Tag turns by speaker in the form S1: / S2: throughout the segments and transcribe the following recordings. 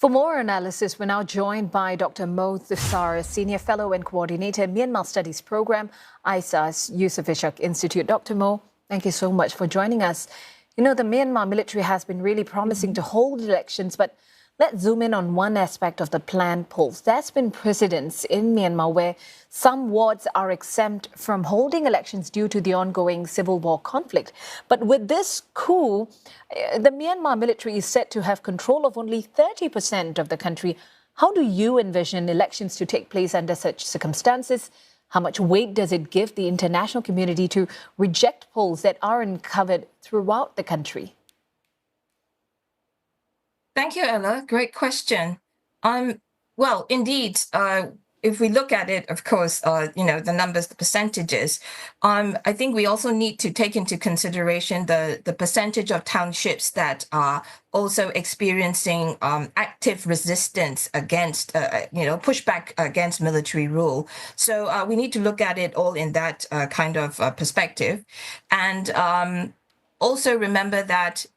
S1: For more analysis, we're now joined by Dr. Moe Thuzar, Senior Fellow and Coordinator, Myanmar Studies Program, ISEAS, Yusof Ishak Institute. Dr. Moe, thank you so much for joining us. You know, the Myanmar military has been really promising to hold elections, but let's zoom in on one aspect of the planned polls. There's been precedents in Myanmar where some wards are exempt from holding elections due to the ongoing civil war conflict. But with this coup, the Myanmar military is set to have control of only 30% of the country. How do you envision elections to take place under such circumstances? How much weight does it give the international community to reject polls that are uncovered throughout the country?
S2: Thank you, Ella. Great question. Well, indeed, if we look at it, of course, the numbers, the percentages, I think we also need to take into consideration the percentage of townships that are also experiencing active resistance against, pushback against military rule. So we need to look at it all in that kind of perspective. And also remember that,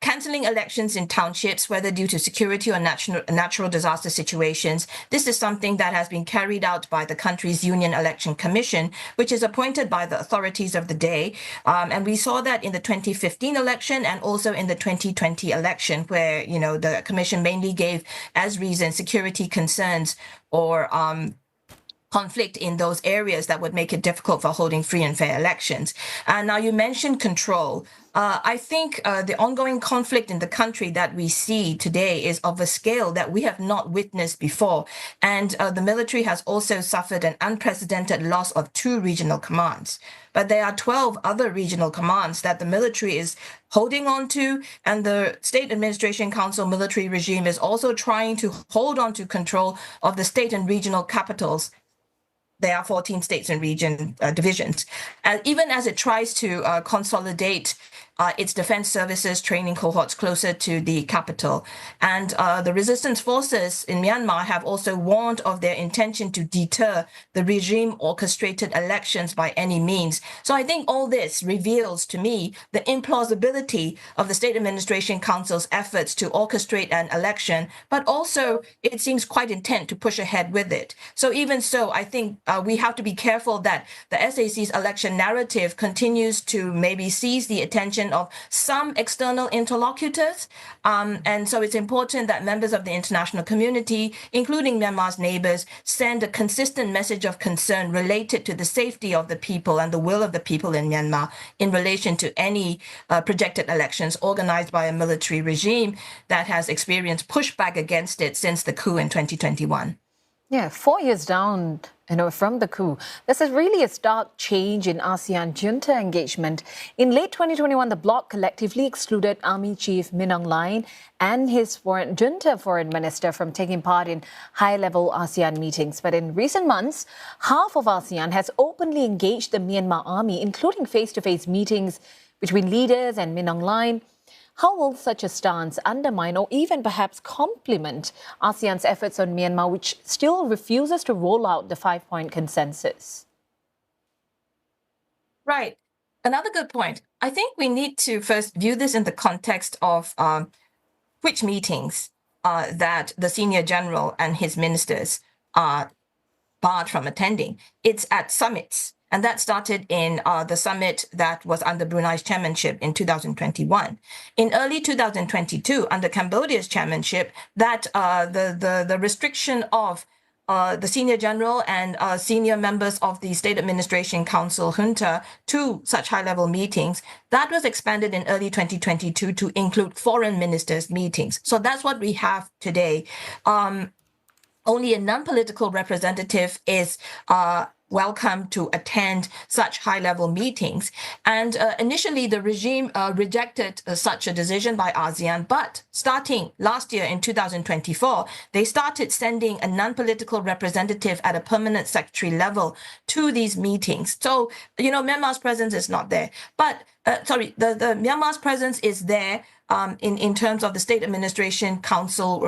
S2: cancelling elections in townships, whether due to security or natural disaster situations, this is something that has been carried out by the country's Union Election Commission, which is appointed by the authorities of the day. And we saw that in the 2015 election and also in the 2020 election, where, the commission mainly gave as reason security concerns or conflict in those areas that would make it difficult for holding free and fair elections. Now, you mentioned control. I think the ongoing conflict in the country that we see today is of a scale that we have not witnessed before. And the military has also suffered an unprecedented loss of 2 regional commands. But there are 12 other regional commands that the military is holding on to, and the State Administration Council military regime is also trying to hold on to control of the state and regional capitals. There are 14 states and region divisions. Even as it tries to consolidate its defense services training cohorts closer to the capital. And the resistance forces in Myanmar have also warned of their intention to deter the regime-orchestrated elections by any means. So I think all this reveals to me the implausibility of the State Administration Council's efforts to orchestrate an election, but also it seems quite intent to push ahead with it. So even so, I think we have to be careful that the SAC's election narrative continues to maybe seize the attention of some external interlocutors. And so it's important that members of the international community, including Myanmar's neighbors, send a consistent message of concern related to the safety of the people and the will of the people in Myanmar in relation to any projected elections organized by a military regime that has experienced pushback against it since the coup in 2021.
S1: Yeah, 4 years down, from the coup, there's really a stark change in ASEAN junta engagement. In late 2021, the bloc collectively excluded Army Chief Min Aung Hlaing and his junta foreign minister from taking part in high-level ASEAN meetings. But in recent months, half of ASEAN has openly engaged the Myanmar army, including face-to-face meetings between leaders and Min Aung Hlaing. How will such a stance undermine or even perhaps complement ASEAN's efforts on Myanmar, which still refuses to roll out the 5-point consensus?
S2: Right. Another good point. I think we need to first view this in the context of which meetings that the senior general and his ministers are barred from attending. It's at summits. And that started in the summit that was under Brunei's chairmanship in 2021. In early 2022, under Cambodia's chairmanship, that the restriction of the senior general and senior members of the State Administration Council junta to such high-level meetings, that was expanded in early 2022 to include foreign ministers' meetings. So that's what we have today. Only a non-political representative is welcome to attend such high-level meetings. And initially, the regime rejected such a decision by ASEAN, but starting last year in 2024, they started sending a non-political representative at a permanent secretary level to these meetings. So, Myanmar's presence is not there. But, the Myanmar's presence is there in terms of the State Administration Council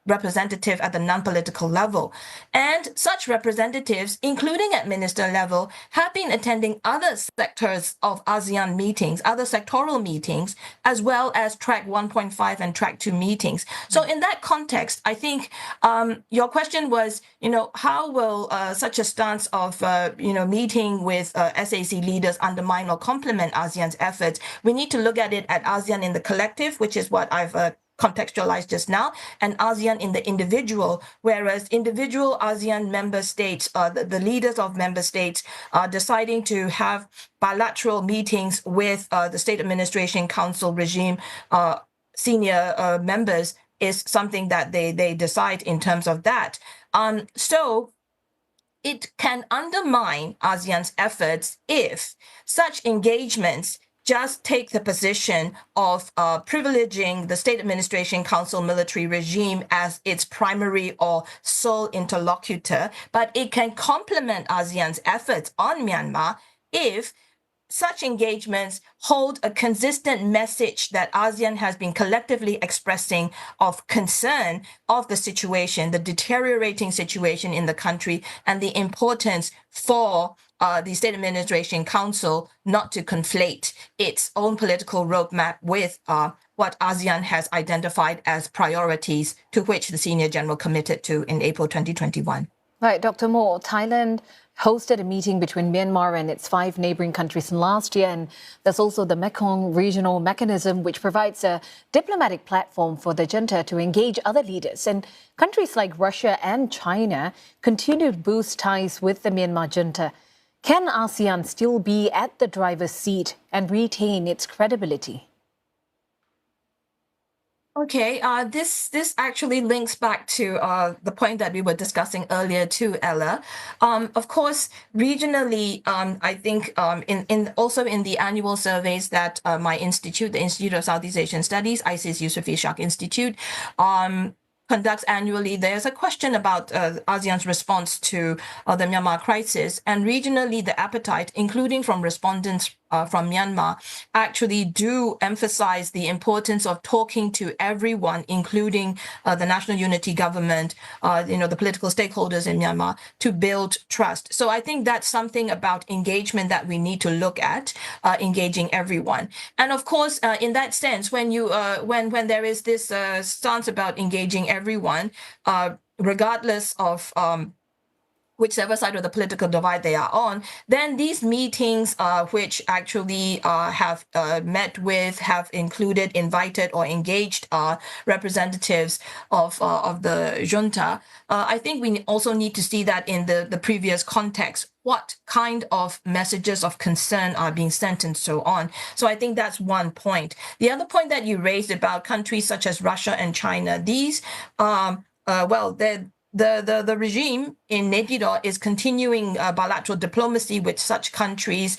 S2: representative at the non-political level. And such representatives, including at minister level, have been attending other sectors of ASEAN meetings, other sectoral meetings, as well as track 1.5 and track 2 meetings. So in that context, I think your question was, how will such a stance of, meeting with SAC leaders undermine or complement ASEAN's efforts? We need to look at it at ASEAN in the collective, which is what I've contextualized just now, and ASEAN in the individual, whereas individual ASEAN member states, the leaders of member states are deciding to have bilateral meetings with the State Administration Council regime senior members is something that they decide in terms of that. So it can undermine ASEAN's efforts if such engagements just take the position of privileging the State Administration Council military regime as its primary or sole interlocutor, but it can complement ASEAN's efforts on Myanmar if such engagements hold a consistent message that ASEAN has been collectively expressing of concern of the situation, the deteriorating situation in the country, and the importance for the State Administration Council not to conflate its own political roadmap with what ASEAN has identified as priorities to which the senior general committed to in April 2021.
S1: Right, Dr. Moe, Thailand hosted a meeting between Myanmar and its 5 neighboring countries last year, and there's also the Mekong Regional Mechanism, which provides a diplomatic platform for the junta to engage other leaders. And countries like Russia and China continue to boost ties with the Myanmar junta. Can ASEAN still be at the driver's seat and retain its credibility?
S2: Okay, this actually links back to the point that we were discussing earlier too, Ella. Of course, regionally, I think also in the annual surveys that my institute, the Institute of Southeast Asian Studies, ISEAS Yusof Ishak Institute, conducts annually, there's a question about ASEAN's response to the Myanmar crisis. And regionally, the appetite, including from respondents from Myanmar, actually do emphasize the importance of talking to everyone, including the National Unity Government, the political stakeholders in Myanmar, to build trust. So I think that's something about engagement that we need to look at, engaging everyone. And of course, in that sense, when you when there is this stance about engaging everyone, regardless of whichever side of the political divide they are on, then these meetings, which actually have met with, have included, invited, or engaged representatives of the junta, I think we also need to see that in the previous context. What kind of messages of concern are being sent and so on. So I think that's one point. The other point that you raised about countries such as Russia and China, these, the regime in Naypyidaw is continuing bilateral diplomacy with such countries,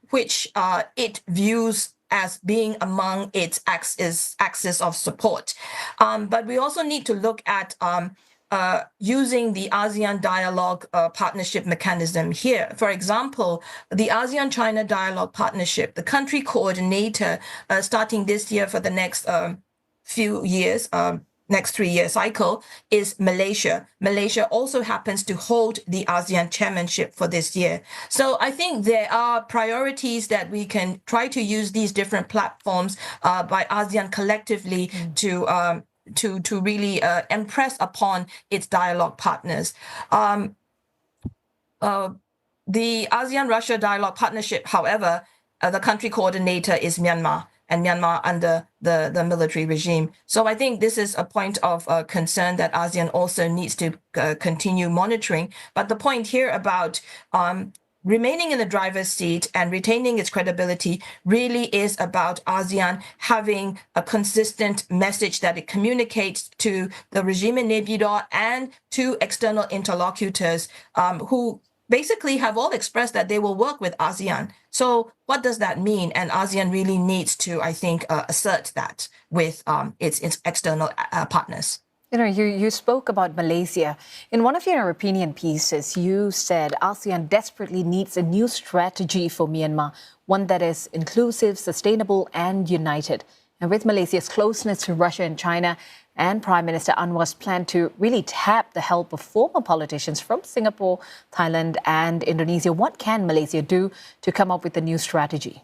S2: which it views as being among its axis of support. But we also need to look at using the ASEAN Dialogue Partnership Mechanism here. For example, the ASEAN-China Dialogue Partnership, the country coordinator starting this year for the next few years, next 3-year cycle, is Malaysia. Malaysia also happens to hold the ASEAN chairmanship for this year. So I think there are priorities that we can try to use these different platforms by ASEAN collectively to really impress upon its dialogue partners. The ASEAN-Russia Dialogue Partnership, however, the country coordinator is Myanmar, and Myanmar under the military regime. So I think this is a point of concern that ASEAN also needs to continue monitoring. But the point here about remaining in the driver's seat and retaining its credibility really is about ASEAN having a consistent message that it communicates to the regime in Naypyidaw and to external interlocutors who basically have all expressed that they will work with ASEAN. So what does that mean? And ASEAN really needs to, I think, assert that with its external partners.
S1: You spoke about Malaysia. In one of your opinion pieces, you said ASEAN desperately needs a new strategy for Myanmar, one that is inclusive, sustainable, and united. And with Malaysia's closeness to Russia and China, and Prime Minister Anwar's plan to really tap the help of former politicians from Singapore, Thailand and Indonesia, what can Malaysia do to come up with a new strategy?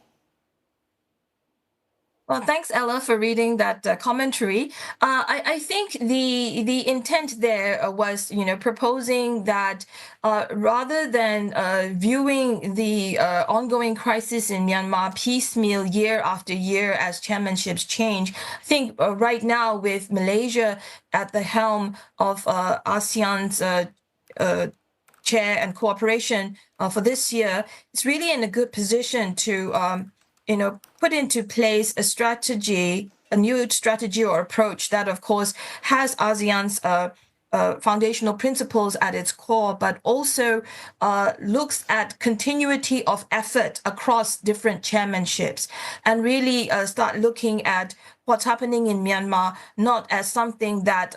S2: Well, thanks, Ella, for reading that commentary. I think the intent there was, proposing that rather than viewing the ongoing crisis in Myanmar piecemeal year after year as chairmanships change, I think right now with Malaysia at the helm of ASEAN's chair and cooperation for this year, it's really in a good position to put into place a strategy, a new strategy or approach that, of course, has ASEAN's foundational principles at its core, but also looks at continuity of effort across different chairmanships and really start looking at what's happening in Myanmar, not as something that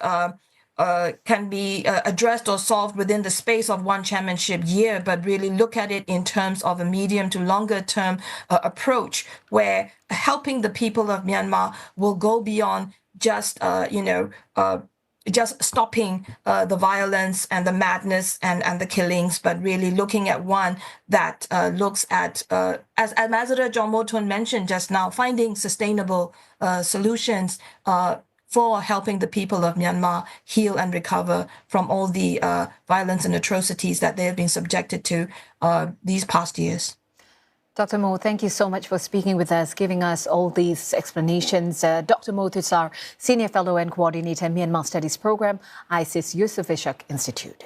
S2: can be addressed or solved within the space of one chairmanship year, but really look at it in terms of a medium to longer term approach where helping the people of Myanmar will go beyond just, just stopping the violence and the madness and the killings, but really looking at one that looks at, as Ambassador John Moe Thuzar mentioned just now, finding sustainable solutions for helping the people of Myanmar heal and recover from all the violence and atrocities that they have been subjected to these past years.
S1: Dr. Moe, thank you so much for speaking with us, giving us all these explanations. Dr. Moe Thuzar, Senior Fellow and Coordinator, Myanmar Studies Program, ISEAS Yusof Ishak Institute.